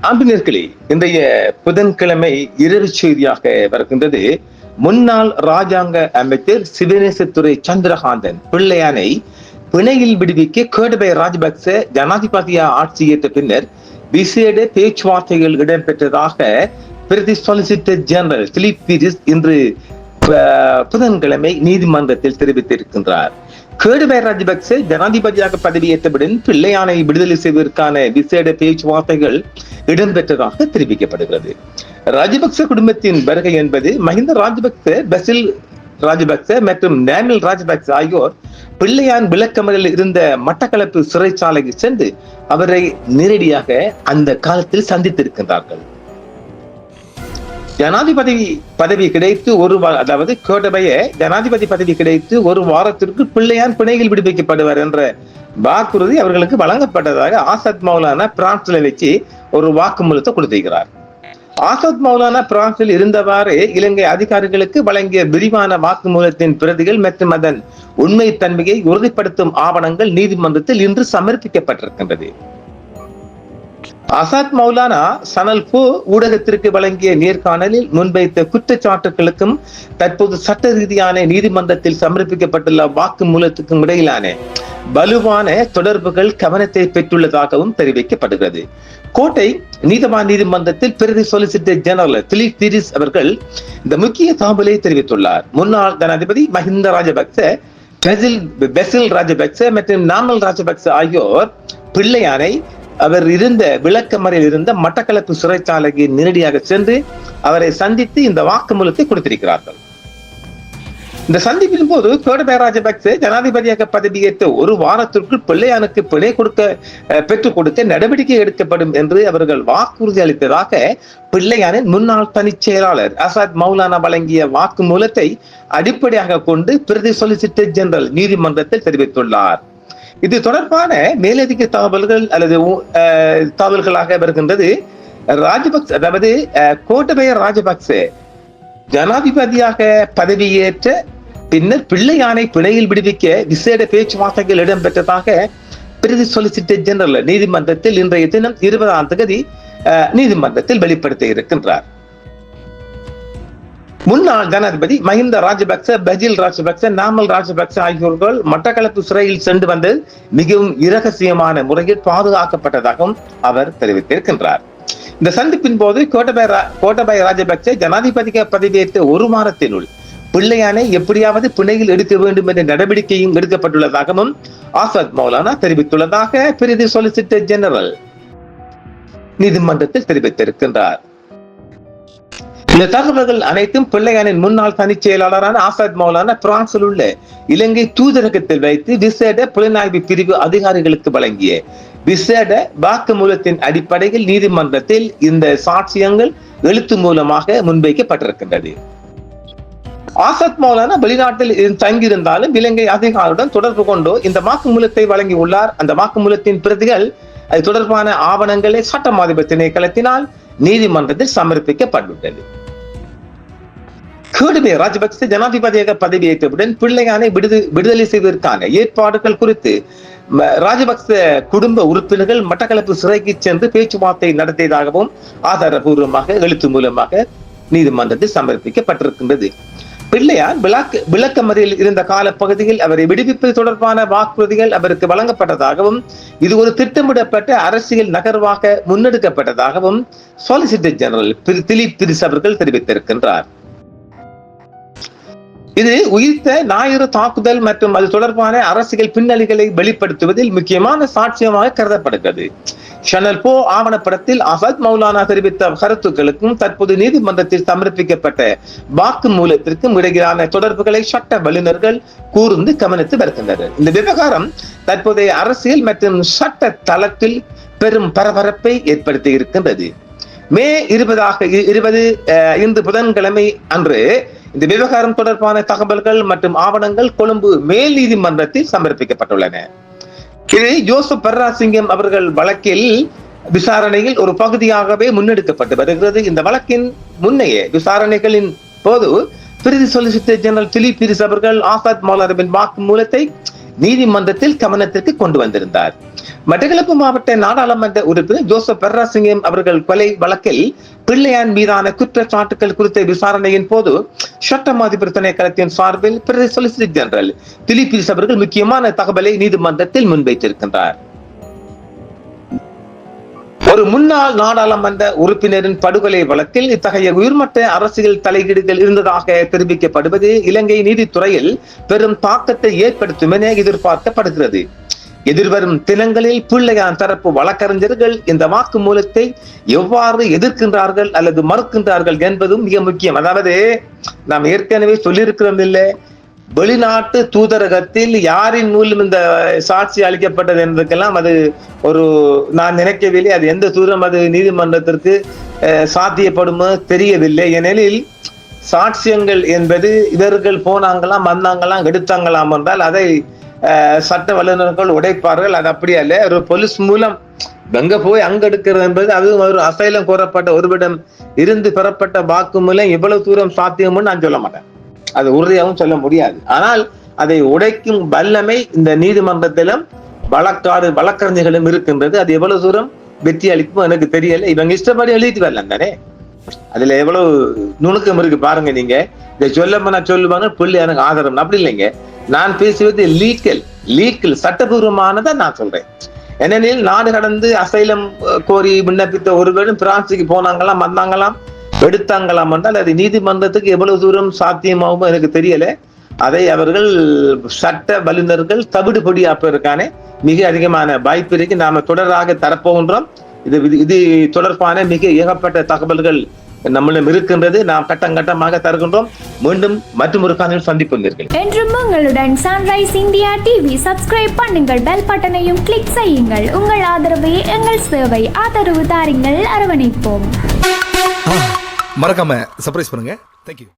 அன்பினர்களே, இன்றைய புதன்கிழமை இரவு செய்தியாக வருகின்றது. முன்னாள் ராஜாங்க அமைச்சர் சிவனேசத்துறை சந்திரகாந்தன் பிள்ளையானை பிணையில் விடுவிக்க கோடபய ராஜபக்ச ஜனாதிபதியா ஆட்சியேற்ற பின்னர் விசேட பேச்சுவார்த்தைகள் இடம்பெற்றதாக பிரதி சொலிசிட்டர் ஜெனரல் பிலிப் பீரிஸ் இன்று புதன்கிழமை நீதிமன்றத்தில் தெரிவித்திருக்கின்றார். கோடபய ராஜபக்ச ஜனாதிபதியாக பதவியேற்றவுடன் பிள்ளையானை விடுதலை செய்வதற்கான விசேட பேச்சுவார்த்தைகள் இடம்பெற்றதாக தெரிவிக்கப்படுகிறது. ராஜபக்ச குடும்பத்தின் வருகை என்பது மஹிந்த ராஜபக்ச, பசில் ராஜபக்ச மற்றும் நேமல் ராஜபக்ச ஆகியோர் பிள்ளையான் விளக்கமரில் இருந்த மட்டக்களப்பு சிறைச்சாலைக்கு சென்று அவரை நேரடியாக அந்த காலத்தில் சந்தித்திருக்கின்றார்கள். ஜனாதிபதி பதவி கிடைத்து அதாவது கோடபய ஜனாதிபதி பதவி கிடைத்து ஒரு வாரத்திற்கு பிள்ளையான் பிணையில் விடுவிக்கப்படுவார் என்ற வாக்குறுதி அவர்களுக்கு வழங்கப்பட்டதாக ஆசாத் மௌலானா பிரான்ஸ்ல வச்சு ஒரு வாக்குமூலத்தை கொடுத்திருக்கிறார். ஆசாத் மௌலானா பிரான்சில் இருந்தவாறு இலங்கை அதிகாரிகளுக்கு வழங்கிய விரிவான வாக்குமூலத்தின் பிரதிகள் மற்றும் அதன் உண்மை தன்மையை உறுதிப்படுத்தும் ஆவணங்கள் நீதிமன்றத்தில் இன்று சமர்ப்பிக்கப்பட்டிருக்கின்றது. ஆசாத் மௌலானா சனல் போ ஊடகத்திற்கு வழங்கிய நேர்காணலில் முன்வைத்த குற்றச்சாட்டுகளுக்கும் தற்போது சட்ட ரீதியான நீதிமன்றத்தில் சமர்ப்பிக்கப்பட்டுள்ள வாக்குமூலத்துக்கும் இடையிலான வலுவான தொடர்புகள் கவனத்தை பெற்றுள்ளதாகவும் தெரிவிக்கப்படுகிறது. கோட்டை நீதவான் நீதிமன்றத்தில் பிரதி சொலிசிட்டர் ஜெனரல் பிலிப் பீரிஸ் அவர்கள் இந்த முக்கிய தகவலை தெரிவித்துள்ளார். முன்னாள் ஜனாதிபதி மஹிந்த ராஜபக்ச, பசில் ராஜபக்ச மற்றும் நாமல் ராஜபக்ச ஆகியோர் பிள்ளையானை அவர் இருந்த விளக்கமறையில் இருந்த மட்டக்களப்பு சிறைச்சாலைக்கு நேரடியாக சென்று அவரை சந்தித்து இந்த வாக்குமூலத்தை கொடுத்திருக்கிறார்கள். இந்த சந்திப்பின் போது கோடபய ராஜபக்ச ஜனாதிபதியாக பதவியேற்ற ஒரு வாரத்திற்குள் பிள்ளையானுக்கு பிணை பெற்றுக் கொடுக்க நடவடிக்கை எடுக்கப்படும் என்று அவர்கள் வாக்குறுதி அளித்ததாக பிள்ளையானின் முன்னாள் தனிச் செயலாளர் ஆசாத் மௌலானா வழங்கிய வாக்குமூலத்தை அடிப்படையாக கொண்டு பிரதி சொலிசிட்டர் ஜெனரல் நீதிமன்றத்தில் தெரிவித்துள்ளார். இது தொடர்பான மேலதிக தகவல்கள் அல்லது தகவல்களாக வருகின்றது. ராஜபக்ச அதாவது கோட்டபய ராஜபக்ச ஜனாதிபதியாக பதவியேற்ற பின்னர் பிள்ளையானை பிணையில் விடுவிக்க விசேட பேச்சுவார்த்தைகள் இடம்பெற்றதாக பிரதி சொலிசிட்டர் ஜெனரல் நீதிமன்றத்தில் இன்றைய தினம் 20ஆம் தேதி நீதிமன்றத்தில் வெளிப்படுத்த இருக்கின்றார். முன்னாள் ஜனாதிபதி மஹிந்த ராஜபக்ச, பசில் ராஜபக்ச, நாமல் ராஜபக்ச ஆகியோர்கள் மட்டக்களப்பு சிறையில் சென்று வந்து மிகவும் இரகசியமான முறையில் பாதுகாக்கப்பட்டதாகவும் அவர் தெரிவித்திருக்கின்றார். இந்த சந்திப்பின் போது கோட்டபய ராஜபக்ச ஜனாதிபதிக்கு பதவியேற்ற ஒரு வாரத்தினுள் பிள்ளையானை எப்படியாவது பிணையில் எடுக்க வேண்டும் என்ற நடவடிக்கையும் எடுக்கப்பட்டுள்ளதாகவும் ஆசாத் மௌலானா தெரிவித்துள்ளதாக பிரதி சொலிசிட்டர் ஜெனரல் நீதிமன்றத்தில் தெரிவித்திருக்கின்றார். இந்த தகவல்கள் அனைத்தும் பிள்ளையானின் முன்னாள் தனிச் செயலாளரான ஆசாத் மௌலானா பிரான்சில் உள்ள இலங்கை தூதரகத்தில் வைத்து விசேட புலனாய்வு பிரிவு அதிகாரிகளுக்கு வழங்கிய விசேட வாக்குமூலத்தின் அடிப்படையில் நீதிமன்றத்தில் இந்த சாட்சியங்கள் எழுத்து மூலமாக முன்வைக்கப்பட்டிருக்கின்றது. ஆசாத் மௌலானா வெளிநாட்டில் தங்கியிருந்தாலும் இலங்கை அதிகாரியுடன் தொடர்பு கொண்டு இந்த வாக்குமூலத்தை வழங்கியுள்ளார். அந்த வாக்குமூலத்தின் பிரதிகள் அது தொடர்பான ஆவணங்களை சட்ட அதிபர் திணைக்களத்தினால் நீதிமன்றத்தில் சமர்ப்பிக்கப்பட்டுள்ளது. கோடபய ராஜபக்ச ஜனாதிபதியாக பதவியேற்றவுடன் பிள்ளையானை விடுதலை செய்வதற்கான ஏற்பாடுகள் குறித்து ராஜபக்ச குடும்ப உறுப்பினர்கள் மட்டக்களப்பு சிறைக்கு சென்று பேச்சுவார்த்தை நடத்தியதாகவும் ஆதாரபூர்வமாக எழுத்து மூலமாக நீதிமன்றத்தில் சமர்ப்பிக்கப்பட்டிருக்கின்றது. பிள்ளையான் விளக்கமறியலில் இருந்த கால பகுதியில் அவரை விடுவிப்பது தொடர்பான வாக்குறுதிகள் அவருக்கு வழங்கப்பட்டதாகவும் இது ஒரு திட்டமிடப்பட்ட அரசியல் நகர்வாக முன்னெடுக்கப்பட்டதாகவும் சொலிசிட்டர் ஜெனரல் பிலிப் பீரிஸ் அவர்கள் தெரிவித்திருக்கின்றார். இது உயிர்த்த ஞாயிறு தாக்குதல் மற்றும் அது தொடர்பான அரசியல் பின்னணிகளை வெளிப்படுத்துவதில் முக்கியமான சாட்சியமாக கருதப்படுகிறது. சேனல் போ ஆவணப்படத்தில் ஆசாத் மௌலானா தெரிவித்த கருத்துக்களுக்கும் தற்போது நீதிமன்றத்தில் சமர்ப்பிக்கப்பட்ட வாக்கு மூலத்திற்கும் இடையிலான தொடர்புகளை சட்ட வல்லுநர்கள் கூர்ந்து கவனித்து வருகின்றனர். இந்த விவகாரம் தற்போதைய அரசியல் மற்றும் சட்ட தளத்தில் பெரும் பரபரப்பை ஏற்படுத்தி இருக்கின்றது. மே 20 இன்று புதன்கிழமை அன்று இந்த விவகாரம் தொடர்பான தகவல்கள் மற்றும் ஆவணங்கள் கொழும்பு மேல் நீதிமன்றத்தில் சமர்ப்பிக்கப்பட்டுள்ளன. இது ஜோசப் பர்ராசிங்கம் அவர்கள் வழக்கில் விசாரணையில் ஒரு பகுதியாகவே முன்னெடுக்கப்பட்டு வருகிறது. இந்த வழக்கின் முன்னைய விசாரணைகளின் போது பிரதி சொலிசிட்டர் ஜெனரல் பிலிப் பீரிஸ் அவர்கள் ஆசாத் மௌலானாவின் வாக்கு மூலத்தை நீதிமன்றத்தில் கவனத்திற்கு கொண்டு வந்திருந்தார். மட்டக்களப்பு மாவட்ட நாடாளுமன்ற உறுப்பினர் ஜோசப் பெர்ராசிங்கம் அவர்கள் கொலை வழக்கில் பிள்ளையான் மீதான குற்றச்சாட்டுகள் குறித்த விசாரணையின் போது சட்டம் அதிபர் திணைக்களத்தின் சார்பில் பிரதி சொலிசிட்டர் ஜெனரல் திலீப் அவர்கள் முக்கியமான தகவலை நீதிமன்றத்தில் முன்வைத்திருக்கின்றார். ஒரு முன்னாள் நாடாளுமன்ற உறுப்பினரின் படுகொலை வழக்கில் இத்தகைய உயர்மட்ட அரசியல் தலையீடுகள் இருந்ததாக தெரிவிக்கப்படுவது இலங்கை நீதித்துறையில் பெரும் தாக்கத்தை ஏற்படுத்தும் என எதிர்பார்க்கப்படுகிறது. எதிர்வரும் தினங்களில் பிள்ளையான் தரப்பு வழக்கறிஞர்கள் இந்த வாக்குமூலத்தை எவ்வாறு எதிர்க்கின்றார்கள் அல்லது மறுக்கின்றார்கள் என்பதும் மிக முக்கியம். அதாவது நாம் ஏற்கனவே சொல்லியிருக்கிறோம் இல்லை, வெளிநாட்டு தூதரகத்தில் யாரின் மூலம் இந்த சாட்சி அளிக்கப்பட்டது என்பதற்கெல்லாம் அது ஒரு நான் நினைக்கவில்லை. அது எந்த தூரம் அது நீதிமன்றத்திற்கு சாத்தியப்படுமோ தெரியவில்லை. ஏனெனில் சாட்சியங்கள் என்பது இவர்கள் போனாங்களாம் வந்தாங்களாம் எடுத்தாங்களாம் என்றால் அதை சட்ட வல்லுநர்கள் உடைப்பார்கள். அது அப்படி அல்ல, ஒரு போலீஸ் மூலம் எங்க போய் அங்க எடுக்கிறது என்பது அதுவும் ஒரு அசைலம் கோரப்பட்ட ஒருவிடம் இருந்து பெறப்பட்ட வாக்குமூலம் எவ்வளவு தூரம் சாத்தியம்னு நான் சொல்ல மாட்டேன், அது உறுதியாகவும் சொல்ல முடியாது. ஆனால் அதை உடைக்கும் வல்லமை இந்த நீதிமன்றத்திலும் வழக்கறிஞர்களும் இருக்கின்றது. அது எவ்வளவு தூரம் வெற்றி அளிக்கும் எனக்கு தெரியல. இவங்க இஷ்டப்படி எழுதிட்டு வரலாம் தானே, அதுல எவ்வளவு நுணுக்கம் இருக்கு பாருங்க. நீங்க இதை சொல்லுவாங்க புள்ளி எனக்கு ஆதரவு அப்படி இல்லைங்க. நான் பேசுவது லீக்கல் சட்டபூர்வமானதை நான் சொல்றேன். ஏனெனில் நாடு கடந்து அசைலம் கோரி விண்ணப்பித்த ஒருவரும் பிரான்சுக்கு போனாங்களாம் வந்தாங்களாம் எடுத்தாங்களாம் என்றால் அது நீதிமன்றத்துக்கு எவ்வளவு தூரம் சாத்தியமாகும் எனக்கு தெரியல. அதை அவர்கள் சட்ட வல்லுநர்கள் தவிடுபொடியாப்பதற்கான மிக அதிகமான வாய்ப்பு இருக்கு. நாம தொடராக தரப்போகின்றோம். இது தொடர்பான மிக ஏகப்பட்ட தகவல்கள் நம்மளும் இருக்கின்றது. நாம் கட்டமாக தருகின்றோம். மீண்டும் மற்றும் ஒரு காலையில் சந்திப்போம். என்றும் உங்களுடன் சன்ரைஸ் இந்தியா டிவி சப்ஸ்கிரைப் பண்ணுங்கள், பெல் பட்டனையும் கிளிக் செய்யுங்கள். உங்கள் ஆதரவே எங்கள் சேவை. ஆதரவு தாருங்கள், அரவணைப்போம். மறக்காம சர்ப்ரைஸ் பண்ணுங்க. தேங்க்யூ.